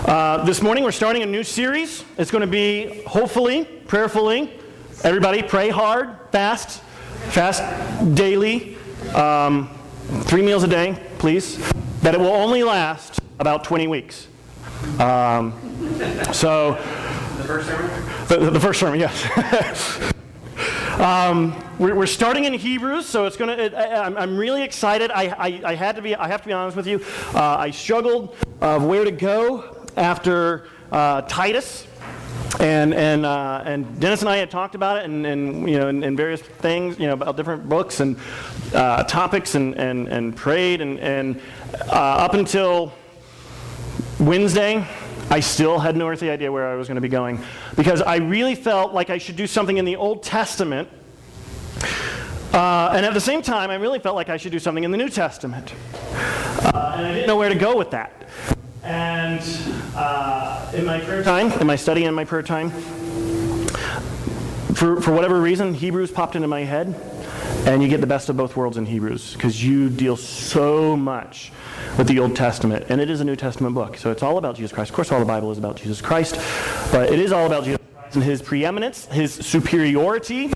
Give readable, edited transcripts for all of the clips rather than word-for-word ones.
This morning we're starting a new series. It's going to be, hopefully, prayerfully, everybody pray hard, fast daily, 3 meals a day, please, that it will only last about 20 weeks. So, the first sermon? The first sermon, yes. We're starting in Hebrews, so it's I'm really excited. I have to be honest with you. I struggled of where to go after Titus, and Dennis and I had talked about it, and various things, about different books and topics, and prayed, and up until Wednesday, I still had no earthly idea where I was going to be going, because I really felt like I should do something in the Old Testament, and at the same time, I really felt like I should do something in the New Testament, and I didn't know where to go with that. And in my prayer time, in my study and my prayer time, for whatever reason, Hebrews popped into my head, and you get the best of both worlds in Hebrews, because you deal so much with the Old Testament, and it is a New Testament book, so it's all about Jesus Christ. Of course, all the Bible is about Jesus Christ, but it is all about Jesus Christ and His preeminence, His superiority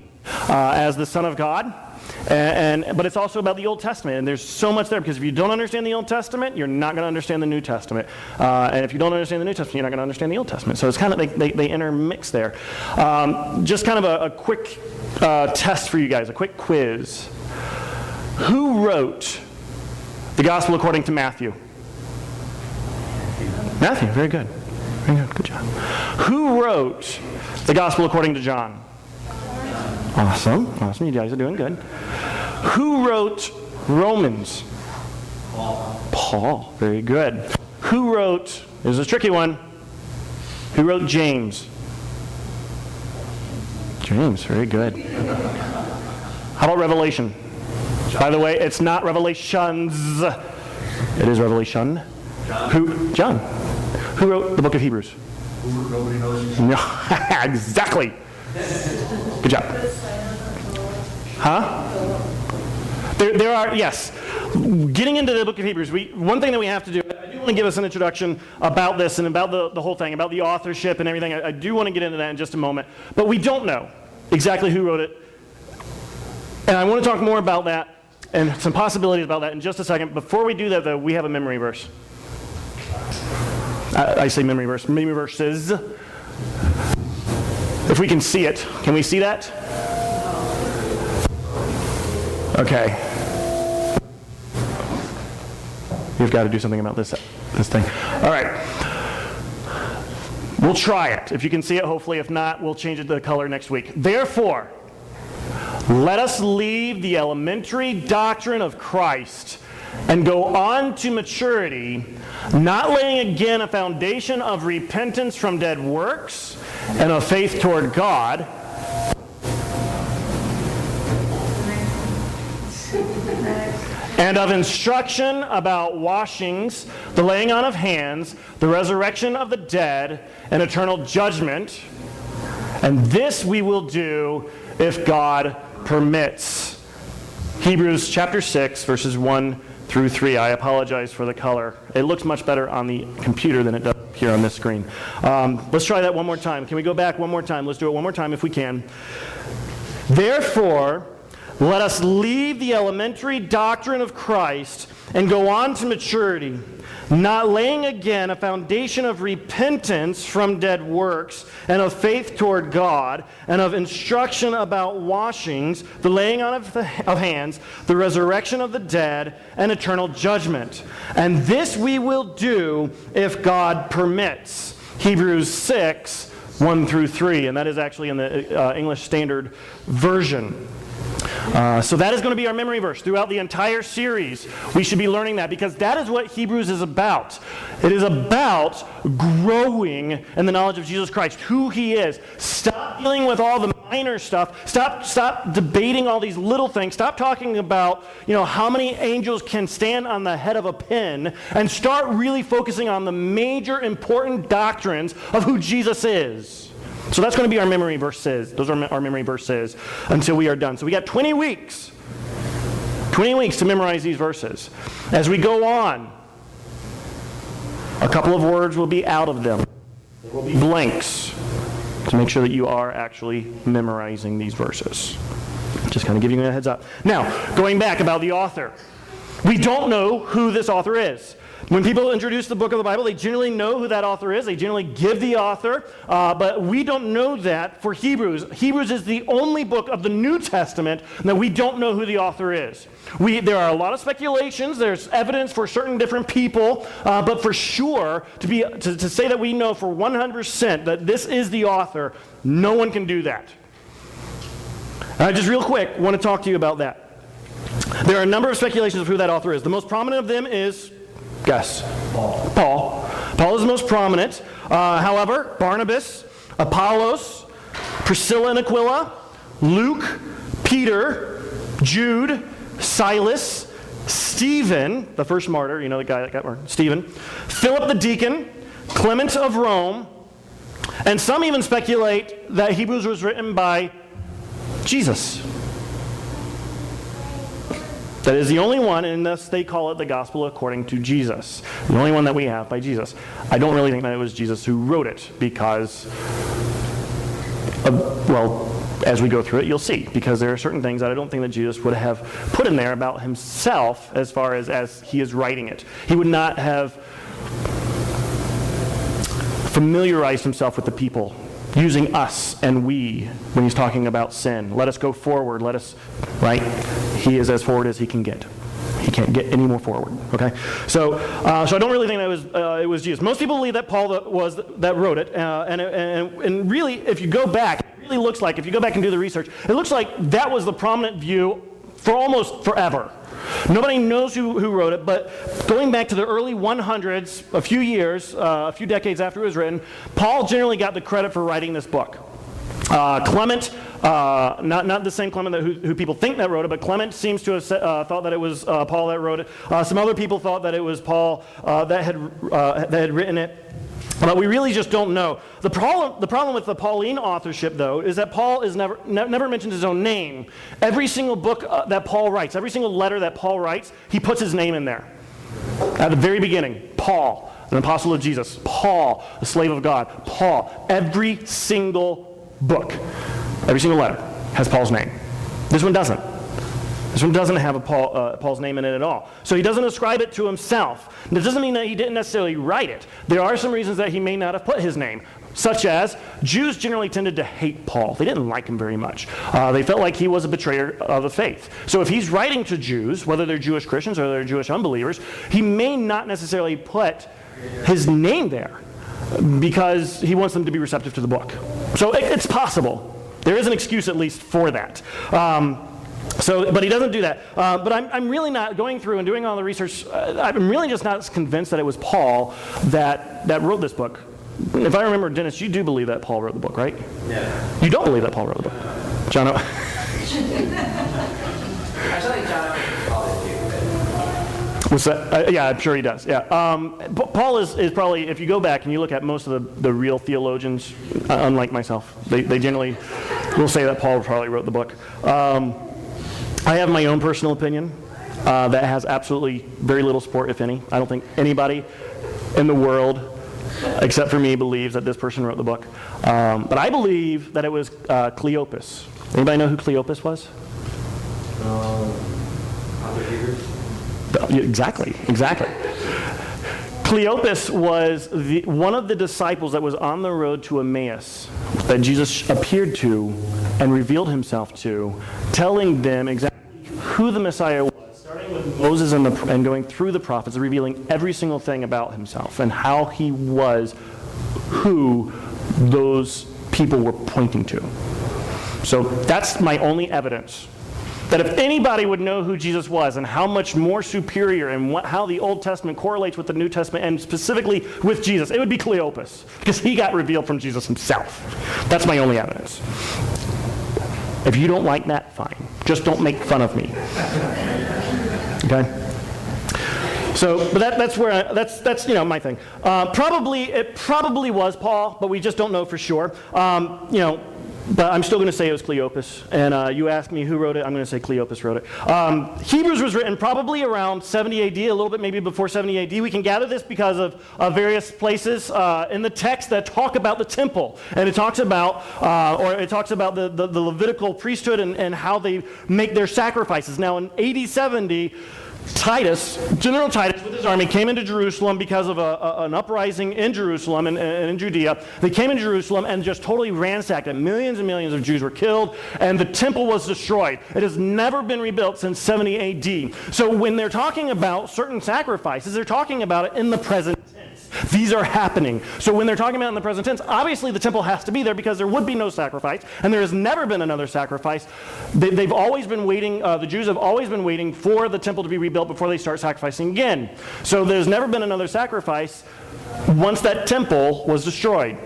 as the Son of God, but it's also about the Old Testament, and there's so much there, because if you don't understand the Old Testament, you're not going to understand the New Testament, and if you don't understand the New Testament, you're not going to understand the Old Testament. So it's kind of they intermix there. Just kind of a quick test for you guys, a quick quiz. Who wrote the Gospel according to Matthew? Matthew, very good. Very good, good job. Who wrote the Gospel according to John? Awesome, you guys are doing good. Who wrote Romans? Paul, very good. Who wrote, this is a tricky one, who wrote James? James, very good. How about Revelation? By the way, it's not Revelations. It is Revelation. John. Who wrote the book of Hebrews? Nobody knows. No, exactly. Good job. Huh? There are, yes. Getting into the book of Hebrews, one thing that we have to do, I do want to give us an introduction about this and about the whole thing, about the authorship and everything. I do want to get into that in just a moment. But we don't know exactly who wrote it. And I want to talk more about that and some possibilities about that in just a second. Before we do that, though, we have a memory verse. I say memory verse. Memory verses. If we can see it. Can we see that? Okay. You've got to do something about this thing. All right. We'll try it. If you can see it, hopefully. If not, we'll change it to the color next week. Therefore, let us leave the elementary doctrine of Christ and go on to maturity, not laying again a foundation of repentance from dead works and of faith toward God, and of instruction about washings, the laying on of hands, the resurrection of the dead, and eternal judgment. And this we will do if God permits. Hebrews chapter 6, verses 1 through 3. I apologize for the color. It looks much better on the computer than it does here on this screen. Let's try that one more time. Can we go back one more time? Let's do it one more time if we can. Therefore, let us leave the elementary doctrine of Christ and go on to maturity, not laying again a foundation of repentance from dead works and of faith toward God and of instruction about washings, the laying on of hands, the resurrection of the dead, and eternal judgment. And this we will do if God permits. Hebrews 6, 1 through 3, and that is actually in the English Standard Version. So that is going to be our memory verse throughout the entire series. We should be learning that, because that is what Hebrews is about. It is about growing in the knowledge of Jesus Christ, who He is. Stop dealing with all the minor stuff. Stop debating all these little things. Stop talking about, how many angels can stand on the head of a pin, and start really focusing on the major important doctrines of who Jesus is. So that's going to be our memory verses. Those are our memory verses until we are done. So we got 20 weeks. 20 weeks to memorize these verses. As we go on, A couple of words will be out of them. There will be blanks to make sure that you are actually memorizing these verses. Just kind of giving you a heads up. Now, going back about the author. We don't know who this author is. When people introduce the book of the Bible, they generally know who that author is. They generally give the author, but we don't know that for Hebrews. Hebrews is the only book of the New Testament that we don't know who the author is. There are a lot of speculations. There's evidence for certain different people, but for sure, to say that we know for 100% that this is the author, no one can do that. Just real quick, I want to talk to you about that. There are a number of speculations of who that author is. The most prominent of them is, guess? Paul. Paul is the most prominent. However, Barnabas, Apollos, Priscilla and Aquila, Luke, Peter, Jude, Silas, Stephen, the first martyr, the guy that got martyred, Stephen, Philip the deacon, Clement of Rome, and some even speculate that Hebrews was written by Jesus. That is the only one, and thus they call it the gospel according to Jesus. The only one that we have by Jesus. I don't really think that it was Jesus who wrote it because, as we go through it, you'll see. Because there are certain things that I don't think that Jesus would have put in there about himself as far as he is writing it. He would not have familiarized himself with the people, using us and we when he's talking about sin. Let us go forward. Right? He is as forward as he can get. He can't get any more forward. Okay, so I don't really think that it was Jesus. Most people believe that Paul that wrote it, and really, if you go back, it really looks like if you go back and do the research, it looks like that was the prominent view for almost forever. Nobody knows who wrote it, but going back to the early 100s, a few years, a few decades after it was written, Paul generally got the credit for writing this book. Clement, not the same Clement who people think that wrote it, but Clement seems to have thought that it was Paul that wrote it. Some other people thought that it was Paul that had written it. But we really just don't know. The problem with the Pauline authorship, though, is that Paul is never mentions his own name. Every single book that Paul writes, every single letter that Paul writes, he puts his name in there. At the very beginning, Paul, an apostle of Jesus. Paul, a slave of God. Paul. Every single book, every single letter has Paul's name. This one doesn't. This one doesn't have Paul's name in it at all. So he doesn't ascribe it to himself. That doesn't mean that he didn't necessarily write it. There are some reasons that he may not have put his name, such as Jews generally tended to hate Paul. They didn't like him very much. They felt like he was a betrayer of the faith. So if he's writing to Jews, whether they're Jewish Christians or they're Jewish unbelievers, he may not necessarily put his name there because he wants them to be receptive to the book. So it's possible. There is an excuse at least for that. But he doesn't do that. But I'm really not going through and doing all the research. I'm really just not convinced that it was Paul that wrote this book. If I remember, Dennis, you do believe that Paul wrote the book, right? Yeah. You don't believe that Paul wrote the book, John? I feel like John probably do. What's that? Yeah, I'm sure he does. Yeah. Paul is probably, if you go back and you look at most of the real theologians, unlike myself, they generally will say that Paul probably wrote the book. I have my own personal opinion that has absolutely very little support, if any. I don't think anybody in the world, except for me, believes that this person wrote the book. But I believe that it was Cleopas. Anybody know who Cleopas was? Exactly. Cleopas was one of the disciples that was on the road to Emmaus that Jesus appeared to and revealed himself to, telling them exactly who the Messiah was, starting with Moses and going through the prophets, revealing every single thing about himself and how he was who those people were pointing to. So that's my only evidence. That if anybody would know who Jesus was and how much more superior and how the Old Testament correlates with the New Testament and specifically with Jesus, it would be Cleopas, because he got revealed from Jesus himself. That's my only evidence. If you don't like that, fine. Just don't make fun of me. Okay? So, but that's where that's my thing. It probably was Paul, but we just don't know for sure. but I'm still going to say it was Cleopas. And you asked me who wrote it, I'm going to say Cleopas wrote it. Hebrews was written probably around 70 AD, a little bit maybe before 70 AD. We can gather this because of various places in the text that talk about the temple. And it talks about, the Levitical priesthood and how they make their sacrifices. Now in AD 70, General Titus with his army came into Jerusalem because of an uprising in Jerusalem and in Judea. They came into Jerusalem and just totally ransacked it. Millions and millions of Jews were killed, and the temple was destroyed. It has never been rebuilt since 70 AD. So when they're talking about certain sacrifices, they're talking about it in the present tense. These are happening. So when they're talking about it in the present tense, obviously the temple has to be there because there would be no sacrifice, and there has never been another sacrifice. They've always been waiting, the Jews have always been waiting for the temple to be rebuilt before they start sacrificing again. So there's never been another sacrifice once that temple was destroyed.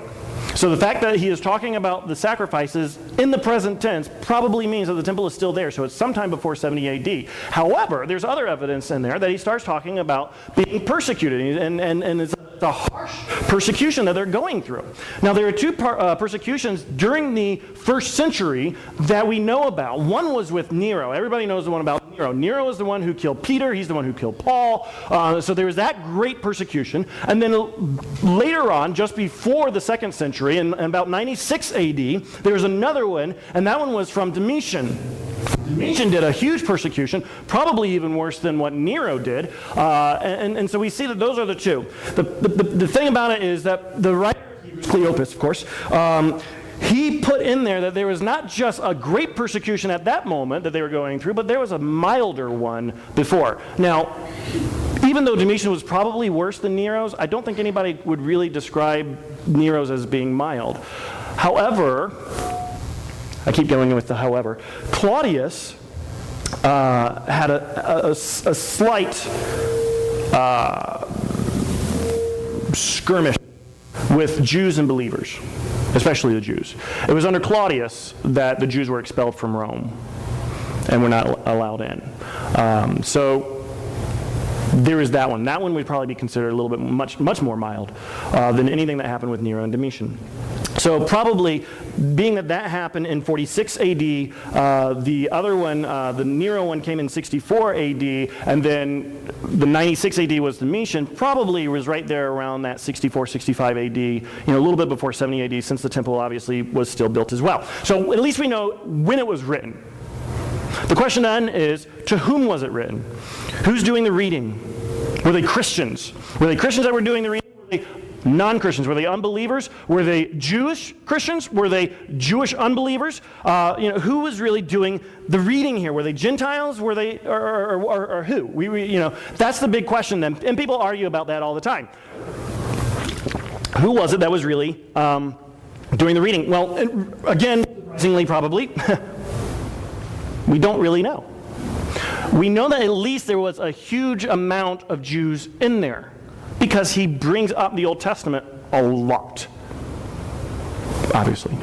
So the fact that he is talking about the sacrifices in the present tense probably means that the temple is still there. So it's sometime before 70 AD. However, there's other evidence in there that he starts talking about being persecuted, and it's a harsh persecution that they're going through. Now, there are two persecutions during the first century that we know about. One was with Nero. Everybody knows the one about Nero. Nero is the one who killed Peter. He's the one who killed Paul. So there was that great persecution. And then later on, just before the second century, in about 96 AD, there was another one, and that one was from Domitian. Domitian did a huge persecution, probably even worse than what Nero did. And so we see that those are the two. The thing about it is that the writer, Cleopas, of course, he put in there that there was not just a great persecution at that moment that they were going through, but there was a milder one before. Now, even though Domitian was probably worse than Nero's, I don't think anybody would really describe Nero's as being mild. However, I keep going with the however, Claudius had a slight skirmish with Jews and believers, especially the Jews. It was under Claudius that the Jews were expelled from Rome and were not allowed in. So there is that one. That one would probably be considered a little bit much more mild than anything that happened with Nero and Domitian. So probably, being that happened in 46 AD, the other one, the Nero one came in 64 AD, and then the 96 AD was Domitian, probably was right there around that 64, 65 AD, a little bit before 70 AD, since the temple obviously was still built as well. So at least we know when it was written. The question then is, to whom was it written? Who's doing the reading? Were they Christians? Were they Christians that were doing the reading? Were they non-Christians? Were they unbelievers? Were they Jewish Christians? Were they Jewish unbelievers? Who was really doing the reading here? Were they Gentiles? Were they, or who? That's the big question then, and people argue about that all the time. Who was it that was really doing the reading? Well, again, surprisingly probably, we don't really know. We know that at least there was a huge amount of Jews in there, because he brings up the Old Testament a lot, obviously.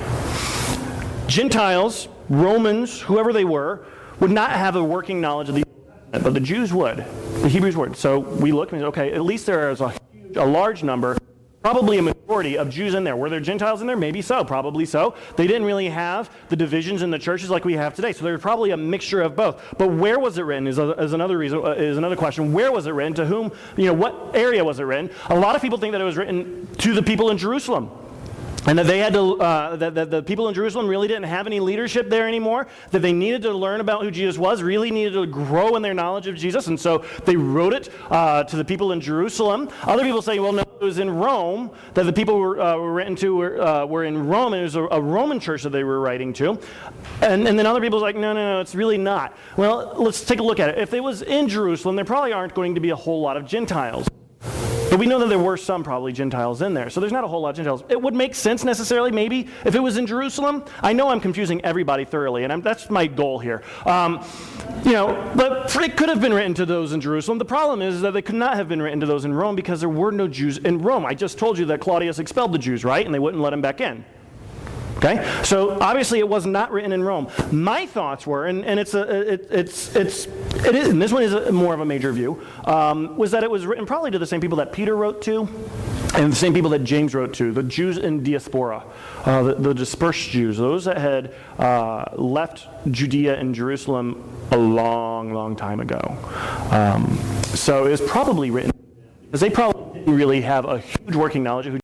Gentiles, Romans, whoever they were, would not have a working knowledge of the Old Testament, but the Jews would, the Hebrews would. So we look and say, okay, at least there is a large number, probably a majority of Jews in there. Were there Gentiles in there? Maybe so, probably so. They didn't really have the divisions in the churches like we have today, so there was probably a mixture of both. But where was it written is another question. Where was it written? To whom? What area was it written? A lot of people think that it was written to the people in Jerusalem, and that they had to, that the people in Jerusalem really didn't have any leadership there anymore, that they needed to learn about who Jesus was, really needed to grow in their knowledge of Jesus, and so they wrote it to the people in Jerusalem. Other people say, well, no, it was in Rome, that the people were written to were in Rome, and it was a Roman church that they were writing to. And then other people are like, no, it's really not. Well, let's take a look at it. If it was in Jerusalem, there probably aren't going to be a whole lot of Gentiles. But we know that there were some probably Gentiles in there, so there's not a whole lot of Gentiles. It would make sense necessarily, maybe, if it was in Jerusalem. I know I'm confusing everybody thoroughly, and that's my goal here. But it could have been written to those in Jerusalem. The problem is that they could not have been written to those in Rome because there were no Jews in Rome. I just told you that Claudius expelled the Jews, right? And they wouldn't let them back in. Okay, so obviously it was not written in Rome. My thoughts were, and it is, and this one is more of a major view, was that it was written probably to the same people that Peter wrote to. And the same people that James wrote to, the Jews in diaspora, the dispersed Jews, those that had left Judea and Jerusalem a long, long time ago. So it was probably written because they probably didn't really have a huge working knowledge of who